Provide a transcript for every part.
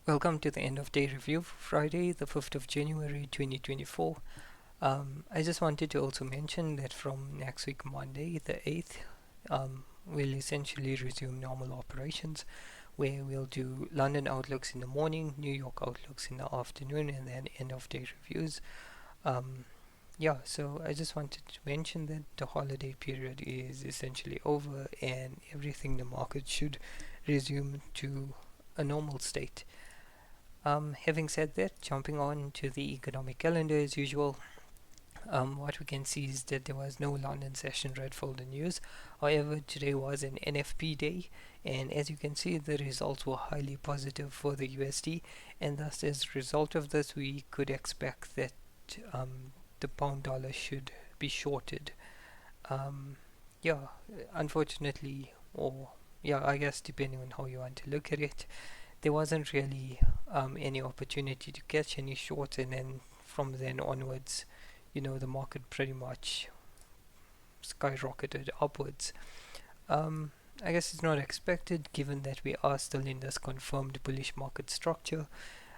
Welcome to the end of day review for Friday, the 5th of January 2024. I just wanted to also mention that from next week, Monday, the 8th, we'll essentially resume normal operations where we'll do London outlooks in the morning, New York outlooks in the afternoon, and then end of day reviews. So I just wanted to mention that the holiday period is essentially over and everything the market should resume to a normal state. Having said that, jumping on to the economic calendar as usual, what we can see is that there was no London session read for the news. However, today was an NFP day, and as you can see, the results were highly positive for the USD, and thus, as a result of this, we could expect that the pound dollar should be shorted. Um, yeah, unfortunately, or yeah, I guess depending on how you want to look at it, there wasn't really any opportunity to catch any shorts, and then from then onwards, the market pretty much skyrocketed upwards. Um, I guess it's not expected given that we are still in this confirmed bullish market structure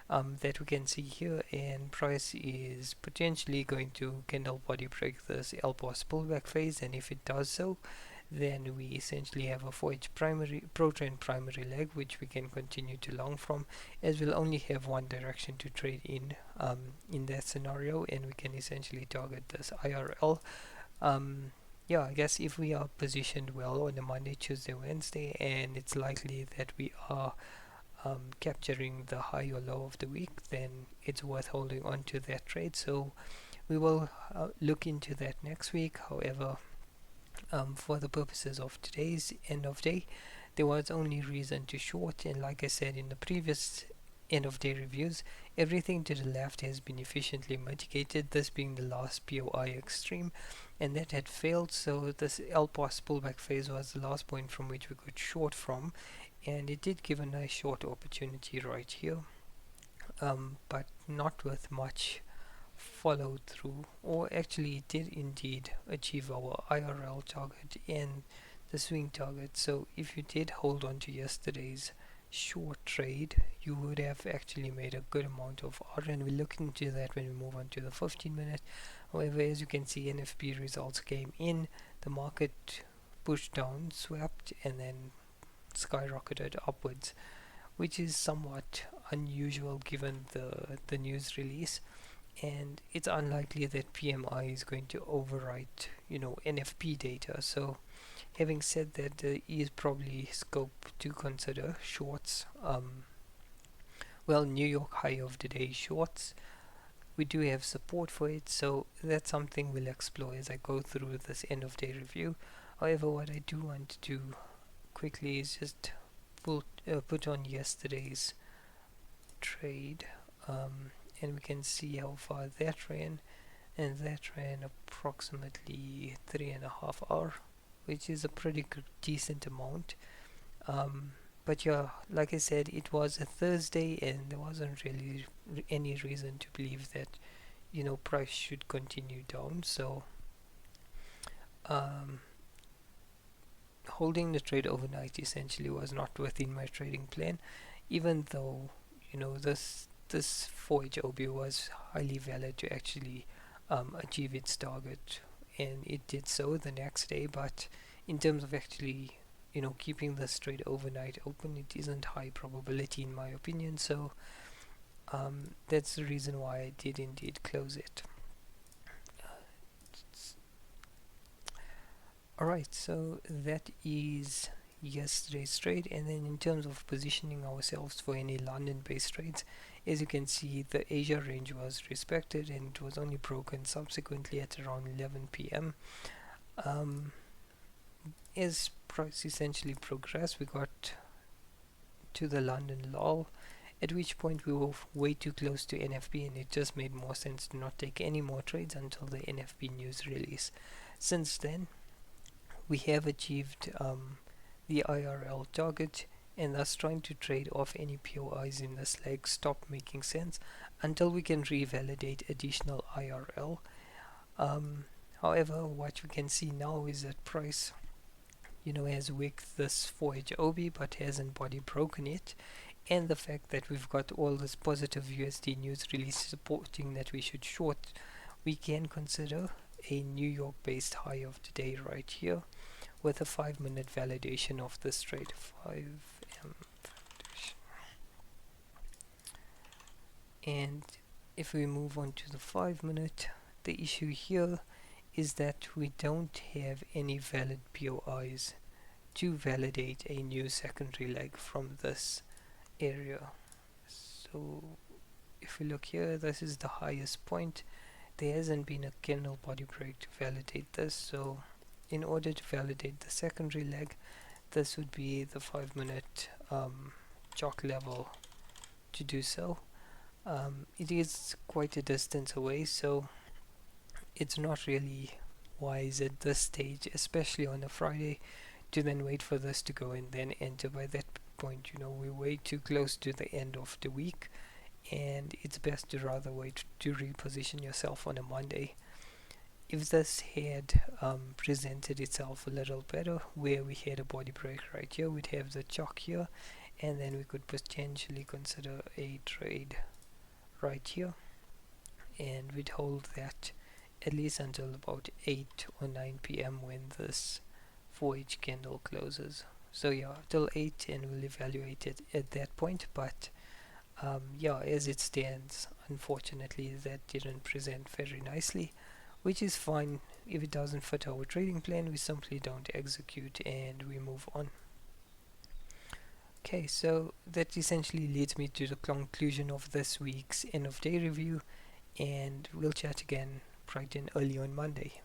that we can see here, and price is potentially going to candle body break this L-pause pullback phase, and if it does so, then we essentially have a 4H primary pro-trend primary leg which we can continue to long from, as we'll only have one direction to trade in that scenario, and we can essentially target this IRL. I guess if we are positioned well on the Monday, Tuesday, Wednesday, and it's likely that we are capturing the high or low of the week, then it's worth holding on to that trade. So we will look into that next week. However, for the purposes of today's end of day, there was only reason to short, and like I said in the previous end of day reviews, everything to the left has been efficiently mitigated, this being the last POI extreme, and that had failed. So this L-pause pullback phase was the last point from which we could short from, and it did give a nice short opportunity right here, but not with much follow through, or actually it did indeed achieve our IRL target and the swing target. So if you did hold on to yesterday's short trade, you would have actually made a good amount of R, and we'll look into that when we move on to the 15 minute. However, as you can see, NFP results came in, the market pushed down, swept, and then skyrocketed upwards, which is somewhat unusual given the news release, and it's unlikely that PMI is going to overwrite NFP data. So having said that, there is probably scope to consider shorts. New York high of the day shorts, we do have support for it, so that's something we'll explore as I go through this end of day review. However, what I do want to do quickly is just put on yesterday's trade, and we can see how far that ran, and that ran approximately 3.5 hours, which is a pretty decent amount. But yeah, like I said, it was a Thursday and there wasn't really any reason to believe that price should continue down. So holding the trade overnight essentially was not within my trading plan, even though this 4HOB was highly valid to actually achieve its target, and it did so the next day. But in terms of actually keeping this trade overnight open, it isn't high probability in my opinion. So that's the reason why I did indeed close it. Alright, so that is yesterday's trade, and then in terms of positioning ourselves for any London based trades, as you can see, the Asia range was respected and it was only broken subsequently at around 11 p.m. As price essentially progressed, we got to the London lull, at which point we were way too close to NFP, and it just made more sense to not take any more trades until the NFP news release. Since then, we have achieved the IRL target, and thus trying to trade off any POIs in this leg stop making sense until we can revalidate additional IRL. However, what we can see now is that price has wicked this 4H OB but hasn't body broken it, and the fact that we've got all this positive USD news release supporting that we should short, we can consider a New York based high of today right here with a 5-minute validation of this trade. 5M. And if we move on to the 5-minute, the issue here is that we don't have any valid POIs to validate a new secondary leg from this area. So if we look here, this is the highest point. There hasn't been a candle body break to validate this, so in order to validate the secondary leg, this would be the 5-minute chalk level to do so. It is quite a distance away, so it's not really wise at this stage, especially on a Friday, to then wait for this to go and then enter. By that point, we're way too close to the end of the week, and it's best to rather wait to reposition yourself on a Monday. If this had presented itself a little better, where we had a body break right here, we'd have the chalk here, and then we could potentially consider a trade right here, and we'd hold that at least until about 8 or 9 p.m. when this 4H candle closes. So yeah, till 8, and we'll evaluate it at that point. But yeah, as it stands, unfortunately that didn't present very nicely, which is fine. If it doesn't fit our trading plan, we simply don't execute and we move on. Okay, so that essentially leads me to the conclusion of this week's end of day review, and we'll chat again bright and early on Monday.